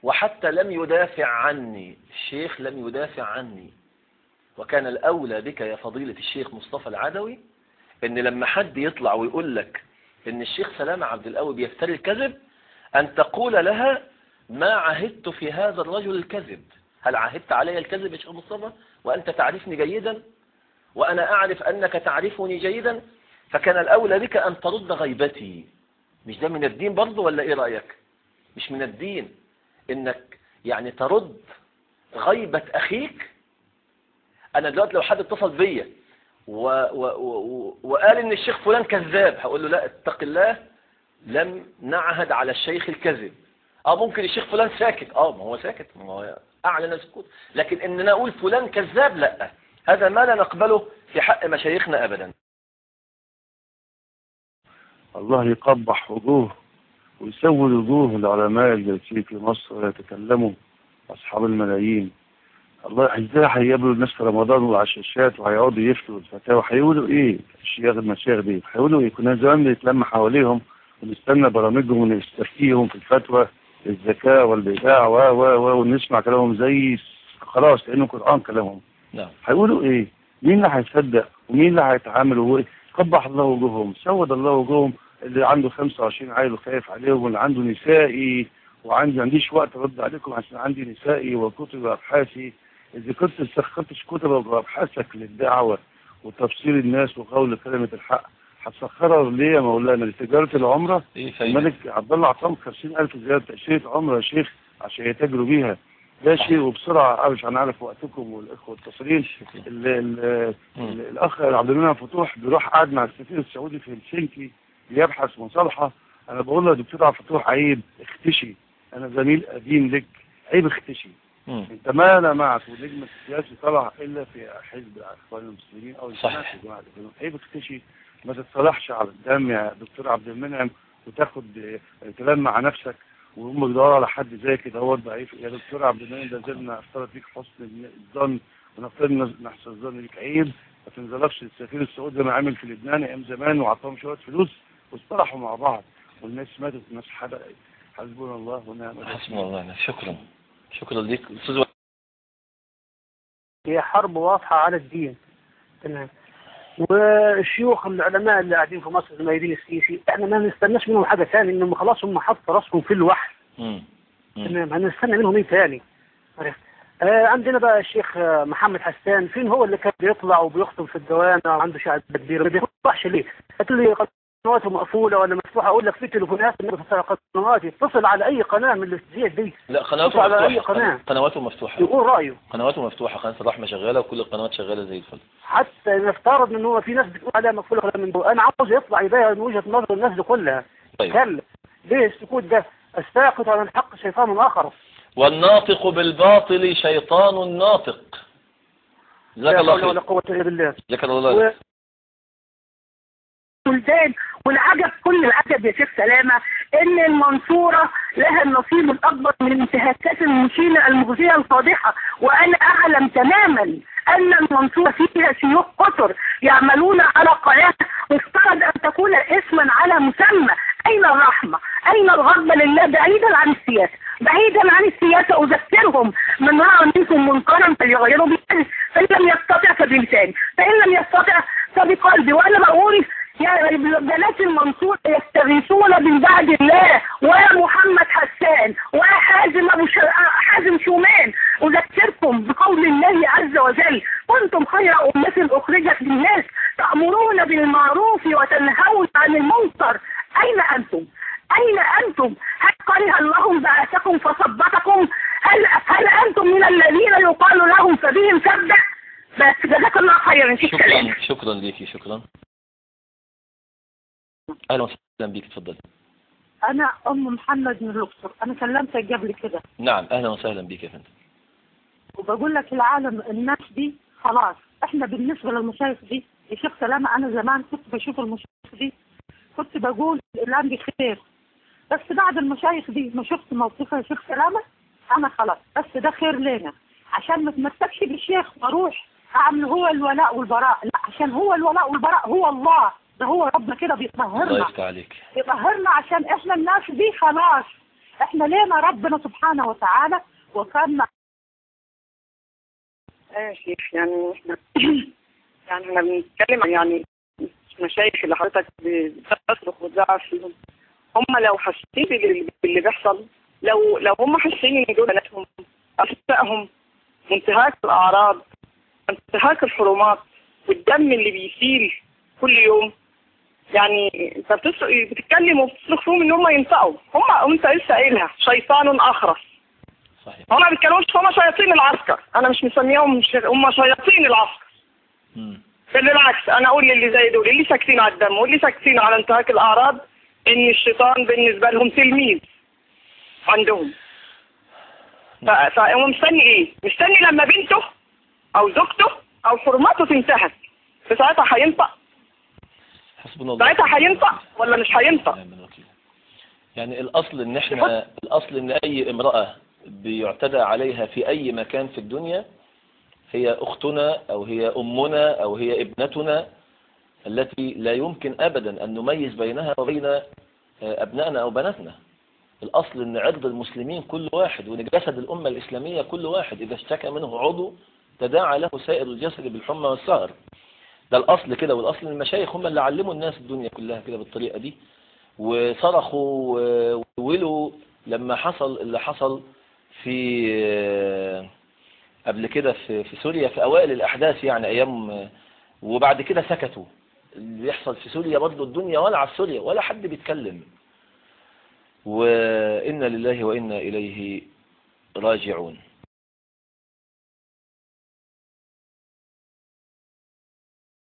وحتى لم يدافع عني، الشيخ لم يدافع عني. وكان الأولى بك يا فضيلة الشيخ مصطفى العدوي ان لما حد يطلع ويقول لك ان الشيخ سلامة عبد القوي بيفتري الكذب، ان تقول لها ما عهدت في هذا الرجل الكذب. هل عهدت علي الكذب يا شيخ مصطفى وأنت تعرفني جيدا وأنا أعرف أنك تعرفني جيدا؟ فكان الأولى بك أن ترد غيبتي. مش ده من الدين برضه ولا إيه رأيك؟ مش من الدين إنك يعني ترد غيبة أخيك؟ أنا دلوقتي لو حد اتصل بيا وقال إن الشيخ فلان كذاب، هقول له لا اتق الله، لم نعهد على الشيخ الكذب. ممكن الشيخ فلان ساكت، ما هو ساكت، ما هو أعلن السكوت، لكن إننا نقول فلان كذاب لا، هذا ما لا نقبله في حق مشايخنا أبدا. الله يقبح وجوه ويسود وجوه العلماء الجالسين في مصر ويتكلموا أصحاب الملايين. الله ازاي هيقابلوا الناس في رمضان وعلى الشاشات وهيقعدوا يفتوا الفتاوى؟ هيقولوا ايه الشيخ المشايخ دي؟ هيقولوا ايه؟ كنا زمان بنتلم حواليهم ونستنى برامجهم ونستفتيهم في الفتوى الزكاة والبيداع ونسمع كلامهم زي خلاص لانه قرآن كلامهم. نعم. هيقولوا ايه؟ مين اللي هيصدق ومين اللي هيتعامل؟ قبح الله وجوههم، سود الله وجوههم. اللي عنده 25 عيل وخايف عليهم، واللي عنده نسائي عنديش وقت ارد عليكم عشان عندي نسائي وكتب وابحاثي. إذا كنت سخرتش كتبك وأبحاثك للدعوة وتفسير الناس وقول كلمة الحق، هتسخرها ليه يا مولانا؟ لتجارة العمرة؟ الملك عبد الله عطاهم 50,000 زيادة تأشيرة عمرة يا شيخ عشان يتاجروا بيها. ده شيء. وبسرعة عشان أعرف وقتكم والإخوة التصريين، الأخ عبد المنعم فتوح بيروح قاعد مع السفير السعودي في هلسنكي بيبحث مصالحة. أنا بقول له يا دكتور عبد الفتوح عيب اختشي، أنا زميل قديم لك، عيب اختشي. انت ما لمعت ونجم السياسي طلع الا في حزب الاخوان المسلمين او صحيح. الجماعه الاسلاميه. عيب اختشي، ما تتصالحش على الدم يا دكتور عبد المنعم وتاخد كلام مع نفسك وهم بيدوروا على حد زي كده هو ضعيف. يا دكتور عبد المنعم ده زلنا افترض فيك حسن الظن ونفترض نحسن الظن بيك. عيب ما تنزلكش السفير السعودي زي ما عمل في لبنان ايام زمان وعطاهم شويه فلوس واصطلحوا مع بعض والناس ماتت والناس حرقت. حسبنا الله ونعم الوكيل. حسبنا الله. شكرا ليك استاذ. هي حرب واضحة على الدين. تمام. والشيوخ العلماء اللي قاعدين في مصر المؤيدين السيسي احنا ما نستناش منهم حاجة ثاني، انهم خلاص هم حطوا راسهم في الوحل. تمام. هنستنى منهم ايه ثاني؟ عندنا بقى الشيخ محمد حسان، فين هو اللي كان بيطلع وبيخطب في الدوام وعنده شعب كبير؟ ما بيطلعش ليه؟ هتقول لي قنواته مقفولة ولا مفتوحة؟ اقول لك في تليفونات قنوات، يتصل على اي قناة من اللي تزيد دي. لا قنواته على اي مفتوحة. قناة. قنواته مفتوحة. يقول رأيه. قنواته مفتوحة، قناة الرحمة شغالة وكل القنوات شغالة زي الفل. حتى نفترض ان هو في ناس بتقول عليها مقفولة ولا من دول، انا عاوز يطلع يبين من وجهة نظر الناس دي كلها. طيب. كلم. ليه السكوت ده؟ الساقط عن الحق شيطان آخر. والناطق بالباطل شيطان ناطق. جزاك الله خير. ولا قوة إلا بالله. جزاك الله خير. والعجب كل العجب يا شيخ سلامة ان المنصورة لها النصيب الاكبر من الانتهاكات المشينة المغزية الفاضحة، وانا اعلم تماما ان المنصورة فيها شيوخ كثر يعملون على قناة مفترض ان تكون اسما على مسمى. اين الرحمة؟ اين الغضب لله؟ بعيدا عن السياسة، بعيدا عن السياسة. اذكرهم من رأى منكم منكرا فليغيروا بيده، فان لم يستطع فبلسانه، فان لم يستطع فبقلبه. وانا بقول يا بنات المنصور يستغيثون من بعد الله ومحمد حسان وحازم حازم شومان. أذكركم بقول الله عز وجل: كنتم خير أمة أخرجت للناس تأمرون بالمعروف وتنهون عن المنكر. أين أنتم؟ أين أنتم؟ هل كره الله بعثكم فصبتكم؟ هل أنتم من الذين يقال لهم فبهم سبح؟ بس جزاك الله خيرا. شكرا ليكي. شكرا. اهلا وسهلا بيك. اتفضلي. انا ام محمد من الاقصر، انا كلمتك قبل كده. نعم اهلا وسهلا بيك يا فندم. وبقول لك العالم الناس دي خلاص. احنا بالنسبه للمشايخ دي يا شيخ سلامه، انا زمان كنت بشوف المشايخ دي كنت بقول الان بخير، بس بعد المشايخ دي ما شفت موقفها يا شيخ سلامه انا خلاص بس ده خير لنا، عشان ما تمسكش بالشيخ واروح اعمل هو الولاء والبراء. لا، عشان هو الولاء والبراء هو الله، ده هو ربنا كده بيطهرنا. الله يفتح عليك. بيطهرنا عشان احنا الناس دي خلاص احنا لينا ربنا سبحانه وتعالى وكان يا شيخ يعني احنا يعني احنا بنتكلم عن يعني مشايخ اللي حضرتك بتصرخ وتزعق فيهم، هم لو حاسين باللي بيحصل، لو هم حاسين ان دول بناتهم افسائهم وانتهاك الاعراض وانتهاك الحرمات والدم اللي بيسيل كل يوم، يعني انت بتتكلم وبتصرخ فيهم ان هم ينطقوا، انت لسه قايلها شيطان اخرس. صحيح. هم ما بيتكلموش، هم شياطين العسكر، انا مش مسميهم هم شياطين العسكر. بل بالعكس انا اقول للي زي دول اللي ساكتين على الدم واللي ساكتين على انتهاك الاعراض ان الشيطان بالنسبه لهم تلميذ عندهم. فهو مستني ايه؟ مستني لما بنته او زوجته او حرماته تنتهك، فساعتها هينطق؟ حسبنا الله. ساعتها هينطق ولا مش هينطق؟ يعني الاصل ان احنا الاصل ان اي امرأة بيعتدى عليها في اي مكان في الدنيا هي اختنا او هي امنا او هي ابنتنا التي لا يمكن ابدا ان نميز بينها وبين ابنائنا او بناتنا. الاصل ان عرض المسلمين كل واحد، وان جسد الامة الاسلامية كل واحد اذا اشتكى منه عضو تداعى له سائر الجسد بالحمى والسهر. ده الاصل كده، والاصل المشايخ هم اللي علموا الناس الدنيا كلها كده بالطريقة دي، وصرخوا وولوا لما حصل اللي حصل في قبل كده في سوريا في اوائل الاحداث يعني ايام، وبعد كده سكتوا. اللي بيحصل في سوريا برضه الدنيا ولع في سوريا ولا حد بيتكلم. وإنا لله وإنا إليه راجعون.